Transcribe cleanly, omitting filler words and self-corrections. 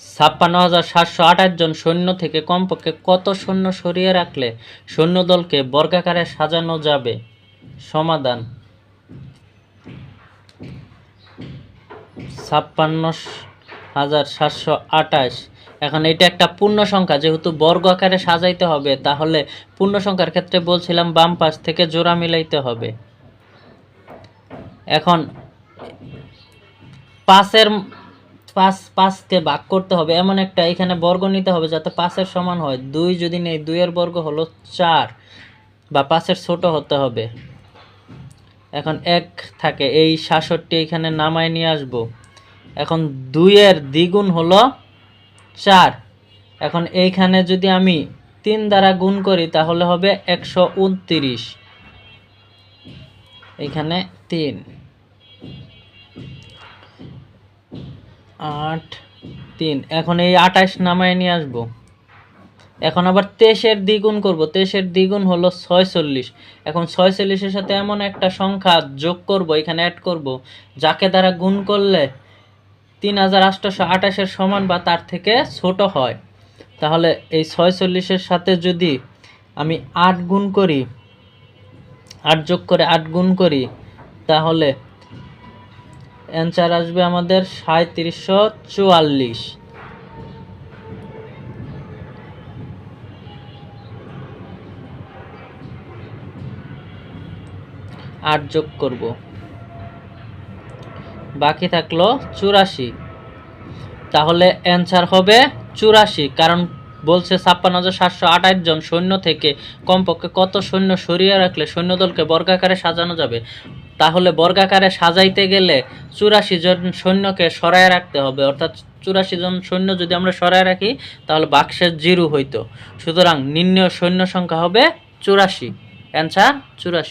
56,728 জন সৈন্য থেকে কমপক্ষে কত সৈন্য সরিয়ে রাখলে সৈন্যদলকে বর্গাকারে সাজানো যাবে? সমাধান: 56,728। এখন এটা একটা পূর্ণ সংখ্যা, যেহেতু বর্গ আকারে সাজাইতে হবে, তাহলে পূর্ণ সংখ্যার ক্ষেত্রে বলছিলাম বাম পাশ থেকে জোড়া মিলাইতে হবে। এখন 5কে ভাগ করতে হবে, এমন একটা এখানে বর্গ নিতে হবে যাতে 5-এর সমান হয়। 2 যদি নেই, 2-এর বর্গ হলো 4 বা 5-এর ছোট হতে হবে। এখন 1 থাকে, এই 66 এখানে নামায় নিয়ে আসবো। এখন 2-এর দ্বিগুণ হলো 4। এখন এইখানে যদি আমি 3 দ্বারা গুণ করি তাহলে হবে 129। এইখানে 3 8 3। এখন এই 28 নামায় নিয়ে আসবো। এখন আবার 23-এর দ্বিগুণ করব। 23-এর দ্বিগুণ হলো 46। এখন 46-এর সাথে এমন একটা সংখ্যা যোগ করব, এখানে অ্যাড করব, যাকে দ্বারা গুণ করলে 3828-এর সমান বা তার থেকে ছোট হয়। তাহলে এই 46-এর সাথে যদি আমি 8 গুণ করি, 8 যোগ করে 8 গুণ করি, তাহলে অ্যান্সার আসবে আমাদের 3744। 8 যোগ করব, বাকি থাকলো 84। তাহলে অ্যান্সার হবে 84, কারণ বলছে 56,728 জন সৈন্য থেকে কমপক্ষে কত সৈন্য সরিয়ে রাখলে সৈন্যদলকে বর্গাকারে সাজানো যাবে। তাহলে বর্গাকারে সাজাইতে গেলে 84 জন সৈন্যকে সরায় রাখতে হবে, অর্থাৎ 84 জন সৈন্য যদি আমরা সরায় রাখি তাহলে বাক্সের 0 হইতো। সুতরাং নির্ণয় সৈন্য সংখ্যা হবে 84। অ্যান্সার 84।